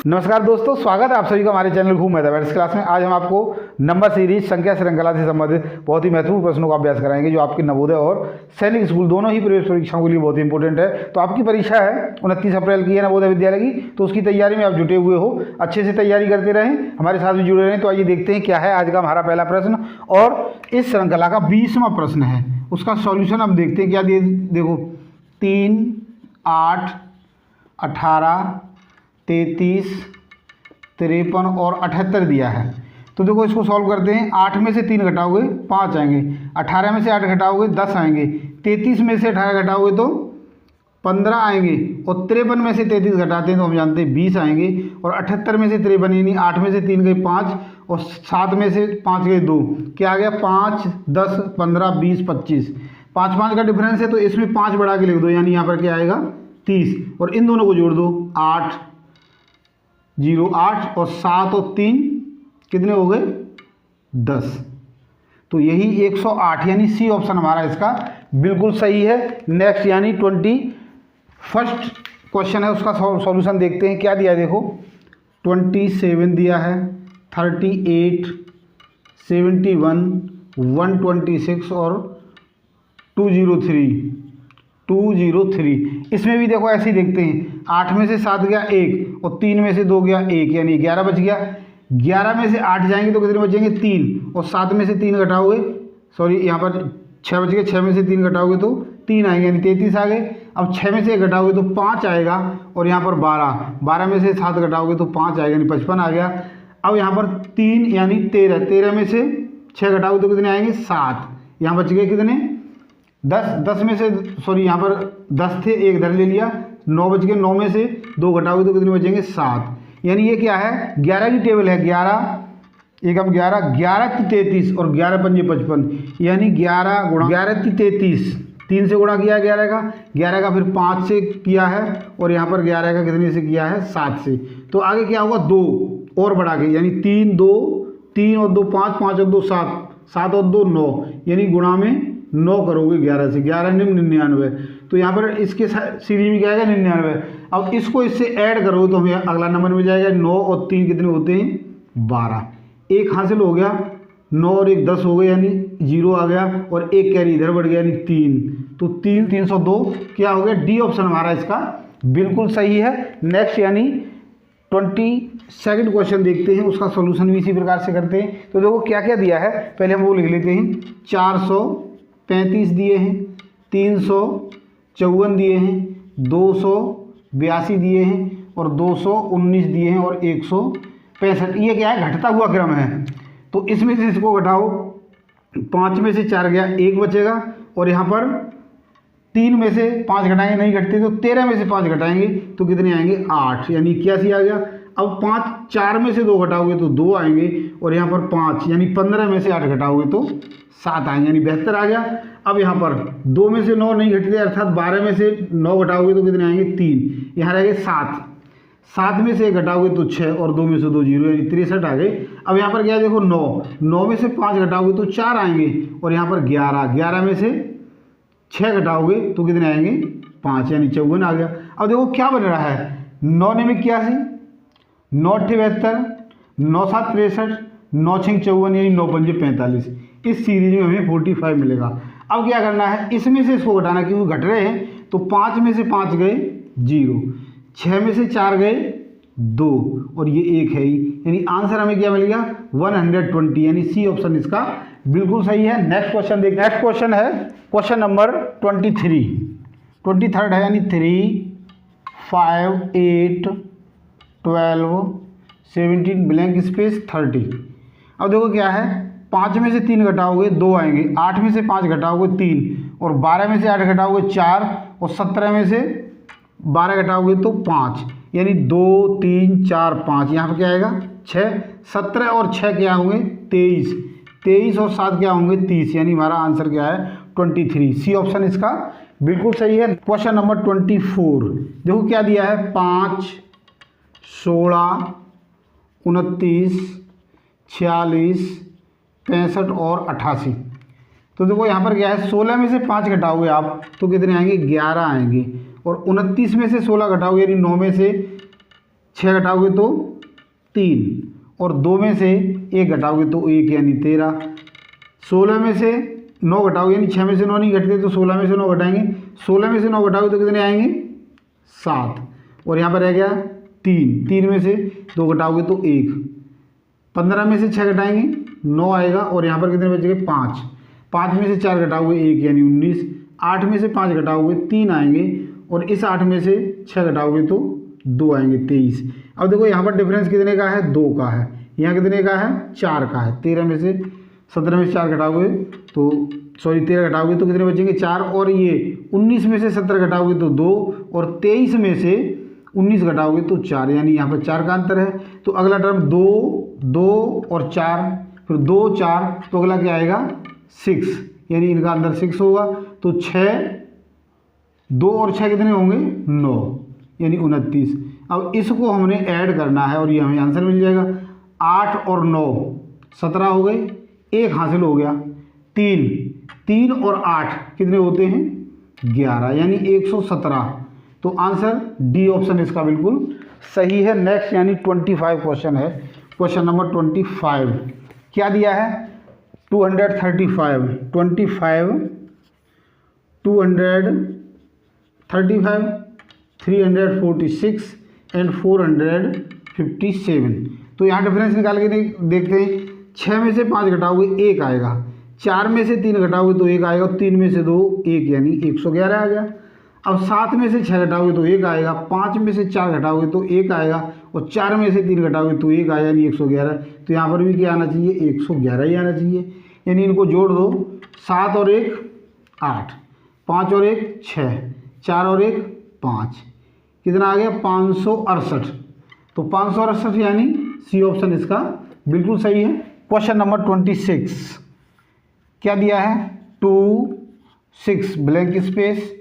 नमस्कार दोस्तों, स्वागत है आप सभी का हमारे चैनल घूम मैथमेटिक्स क्लास में। आज हम आपको नंबर सीरीज संख्या श्रृंखला से संबंधित बहुत ही महत्वपूर्ण प्रश्नों का अभ्यास कराएंगे जो आपके नवोदय और सैनिक स्कूल दोनों ही प्रवेश परीक्षाओं के लिए बहुत ही इंपॉर्टेंट है। तो आपकी परीक्षा है 29 अप्रैल की है नवोदय विद्यालय की, तो उसकी तैयारी में आप जुटे हुए हो, अच्छे से तैयारी करते रहें, हमारे साथ भी जुड़े रहें। तो आइए देखते हैं क्या है आज का हमारा पहला प्रश्न, और इस श्रृंखला का 20वां प्रश्न है। उसका सॉल्यूशन हम देखते हैं क्या दिए। देखो 3, 8, 18, 33, 53 और 78 दिया है। तो देखो इसको सॉल्व करते हैं। 8 में से 3 घटाओगे 5 आएंगे, 18 में से 8 घटाओगे 10 आएंगे, 33 में से 18 घटाओगे तो 15 आएंगे, और 53 में से 33 घटाते हैं तो हम जानते हैं 20 आएंगे, और 78 में से 53 यानी 8 में से 3 गए 5 और 7 में से 5 गए 2, क्या आ गया 5, 10, 15, 20, 25। 5 का डिफरेंस है तो इसमें 5 बढ़ा के लिख दो, यानी यहाँ पर क्या आएगा 30, और इन दोनों को जोड़ दो 8, 0, 8 और 7 और 3 कितने हो गए 10। तो यही 108 यानी सी ऑप्शन हमारा इसका बिल्कुल सही है। नेक्स्ट यानी 21st क्वेश्चन है, उसका सॉल्यूशन देखते हैं क्या दिया है। देखो 27 दिया है, 38, 71, 126 और 203। इसमें भी देखो ऐसे ही देखते हैं। 8 में से 7 गया 1 और 3 में से 2 गया 1, यानी 11 बच गया। 11 में से 8 जाएंगे तो कितने बचेंगे 3, और 7 में से 3 घटाओगे, सॉरी यहाँ पर 6 बच गए, 6 में से 3 घटाओगे तो 3 आएंगे, यानी 33 आ गए। अब 6 में से 1 घटाओगे तो 5 आएगा, और यहाँ पर 12 में से 7 घटाओगे तो 5 आएगा, यानी 55 आ गया। अब यहाँ पर 3 यानी 13 में से 6 घटाओगे तो कितने आएंगे 7, यहाँ बच गए कितने 10 में से, सॉरी यहाँ पर 10 थे 1 इधर ले लिया, 9 बच गए, 9 में से 2 घटाओगे तो कितने बचेंगे 7, यानी ये क्या है 11 की टेबल है। 11 एकम 11, 11 की 33 और 11 पंजे 55, यानी 11 गुणा 11 की 33, 3 से गुणा किया है 11 का फिर 5 से किया है, और यहाँ पर 11 का कितने से किया है 7 से। तो आगे क्या होगा 2 और बढ़ा के, यानी 3 और 2 5, 5 और 2 7, 7 और 2 9, यानी गुणा में 9 करोगे 11 से, 11 9 99। तो यहाँ पर इसके सीरीज में क्या आएगा 99। अब इसको इससे ऐड करोगे तो हमें अगला नंबर मिल जाएगा। 9 और 3 कितने होते हैं 12, 1 हासिल हो गया, 9 और 1 10 हो गए, यानी 0 आ गया, और 1 कैरी इधर बढ़ गया, यानी 3। तो 302 क्या हो गया, डी ऑप्शन हमारा इसका बिल्कुल सही है। नेक्स्ट यानी 22nd क्वेश्चन देखते हैं, उसका सोल्यूशन भी इसी प्रकार से करते हैं। तो देखो क्या क्या दिया है, पहले हम वो लिख लेते हैं। 435 दिए हैं, 354 दिए हैं, 282 दिए हैं, और 219 दिए हैं, और 165। ये क्या है घटता हुआ क्रम है, तो इसमें से इसको घटाओ। 5 में से 4 गया 1 बचेगा, और यहाँ पर 3 में से 5 घटाएंगे, नहीं घटते तो 13 में से 5 घटाएंगे तो कितने आएंगे 8, यानी 81 आ गया। अब 4 में से 2 घटाओगे तो 2 आएंगे, और यहाँ पर 5 यानी 15 में से 8 घटाओगे तो 7 आएंगे, यानी 72 आ गया। अब यहाँ पर 2 में से 9 नहीं घटते, अर्थात 12 में से 9 घटाओगे तो कितने आएंगे 3, यहाँ रहेंगे 7। 7 में से 1 घटाओगे तो 6, और 2 में से 2 0, यानी 63 आ गए। अब यहाँ पर क्या है देखो 9 में से 5 घटाओगे तो 4 आएंगे, और यहाँ पर 11 में से 6 घटाओगे तो कितने आएंगे 5, यानी 54 आ गया। अब देखो क्या बन रहा है 9 में 81, 9 72, 9 7 63, 9 6 54, यानी 9 5 45। इस सीरीज में हमें 45 मिलेगा। अब क्या करना है, इसमें से इसको घटाना, क्योंकि घट रहे हैं। तो 5 में से 5 गए 0, 6 में से 4 गए 2, और ये 1 है ही, यानी आंसर हमें क्या मिलेगा 120, यानी सी ऑप्शन इसका बिल्कुल सही है। नेक्स्ट क्वेश्चन देखिए। नेक्स्ट क्वेश्चन है क्वेश्चन नंबर 23rd है, यानी 3, 5, 8, 12, 17 ब्लैंक स्पेस 30। अब देखो क्या है 5 में से 3 घटाओगे 2 आएंगे, 8 में से 5 घटाओगे 3, और 12 में से 8 घटाओगे 4, और 17 में से 12 घटाओगे तो 5, यानी 2 3 4 5, यहाँ पर क्या आएगा 6। 17 और 6 क्या होंगे 23, 23 और 7 क्या होंगे 30, यानी हमारा आंसर क्या है 23। सी ऑप्शन इसका बिल्कुल सही है। क्वेश्चन नंबर 24 देखो क्या दिया है 5, 16, 29, 46, 65 और 88। तो देखो यहाँ पर क्या है 16 में से 5 घटाओगे आप तो कितने आएंगे 11 आएंगे, और 29 में से 16 घटाओगे यानी 9 में से 6 घटाओगे तो 3, और 2 में से 1 घटाओगे तो 1 यानी 13। 16 में से 9 घटाओगे, यानी 6 में से 9 नहीं घटते तो 16 में से 9 घटाएंगे। 16 में से 9 घटाओगे तो कितने आएंगे? 7, और यहाँ पर रह गया 3। 3 में से 2 घटाओगे तो 1। 15 में से 6 घटाएंगे 9 आएगा, और यहाँ पर कितने बचेंगे? 5। 5 में से 4 घटाओगे 1 यानी 19। 8 में से 5 घटाओगे 3 आएंगे, और इस 8 में से 6 घटाओगे तो 2 आएंगे, 23। अब देखो यहाँ पर डिफरेंस कितने का है? 2 का है। यहाँ कितने का है? 4 का है। 17 में से 4 घटाओगे तो 13 घटाओगे तो कितने बचेंगे? 4, और ये 19 में से 17 घटाओगे तो 2, और 23 में से 19 घटाओगे तो 4, यानी यहाँ पर 4 का अंतर है। तो अगला टर्म 2, 2 और 4, फिर 2, 4, तो अगला क्या आएगा? 6, यानी इनका अंतर 6 होगा। तो 6, 2 और 6 कितने होंगे? 9, यानी 29। अब इसको हमने ऐड करना है और ये हमें आंसर मिल जाएगा। 8 और 9 17 हो गए, 1 हासिल हो गया। 3 और 8 कितने होते हैं? 11, यानी 117। तो आंसर डी ऑप्शन इसका बिल्कुल सही है। नेक्स्ट यानी 25 क्वेश्चन है। क्वेश्चन नंबर 25 क्या दिया है? 235, 346 एंड 457। तो यहाँ डिफरेंस निकाल के देखते हैं। 6 में से 5 घटाओगे 1 आएगा, 4 में से 3 घटाओगे तो 1 आएगा, 3 में से 2 1, यानी 111 आ गया। अब 7 में से 6 घटाओगे तो 1 आएगा, 5 में से 4 घटाओगे तो 1 आएगा, और 4 में से 3 घटाओगे तो 1 आएगा, यानी 111। तो यहाँ पर भी क्या आना चाहिए? 111 ही आना चाहिए। यानी इनको जोड़ दो। 7 और 1 8, 5 और 1 6, 4 और 1 5, कितना आ गया? 568। तो 568 यानी सी ऑप्शन इसका बिल्कुल सही है। क्वेश्चन नंबर 26 क्या दिया है? 2 6 ब्लैंक स्पेस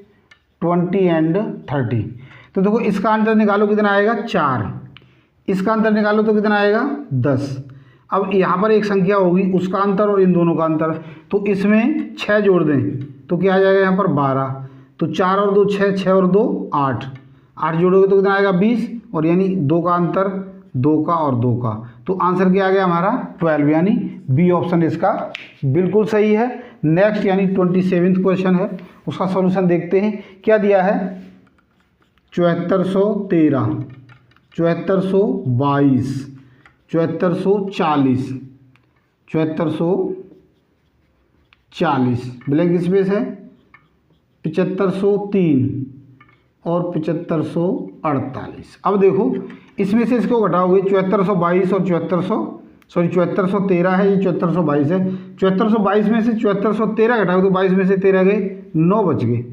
20 एंड 30। तो देखो इसका आंसर निकालो, कितना आएगा? 4। इसका अंतर निकालो तो कितना आएगा? 10। अब यहाँ पर एक संख्या होगी, उसका अंतर और इन दोनों का अंतर, तो इसमें 6 जोड़ दें तो क्या आ जाएगा यहाँ पर? 12। तो 4 और 2 6, 6 और 2 8, 8 जोड़ोगे तो कितना आएगा? 20, और यानी 2 का अंतर 2 का और 2 का। तो आंसर क्या आ गया हमारा? 12, यानी बी ऑप्शन इसका बिल्कुल सही है। नेक्स्ट यानी 27वां क्वेश्चन है, उसका सॉल्यूशन देखते हैं। क्या दिया है? 7413, 7422, 7440, 7440 ब्लैंक स्पेस है, 7503 और 7548। अब देखो इसमें से इसको घटाओगे, 7422 और 7413 है, ये 7422 है। 7422 में से 7413 घटाओगे तो 22 में से 13 गए, 9 बच गए।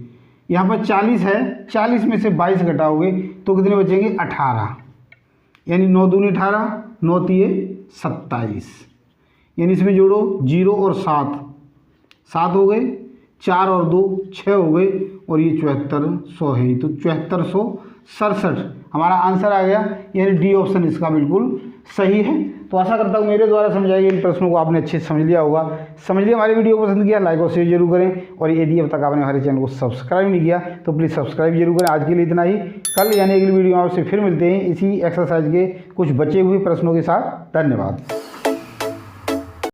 यहाँ पर 40 है, 40 में से 22 घटाओगे तो कितने बचेंगे? 18, यानी 9 दूनी 18, 9 तिये 27, यानी इसमें जोड़ो 0 और 7, 7 हो गए, 4 और 2 6 हो गए, और ये 7400 है। तो 7467 हमारा आंसर आ गया, यानी डी ऑप्शन इसका बिल्कुल सही है। तो आशा करता हूँ मेरे द्वारा समझाए गए इन प्रश्नों को आपने अच्छे से समझ लिया होगा। समझ लिया, हमारी वीडियो को पसंद किया लाइक और शेयर जरूर करें, और यदि अब तक आपने हमारे चैनल को सब्सक्राइब नहीं किया तो प्लीज़ सब्सक्राइब जरूर करें। आज के लिए इतना ही। कल यानी अगली वीडियो में आपसे फिर मिलते हैं इसी एक्सरसाइज के कुछ बचे हुए प्रश्नों के साथ। धन्यवाद।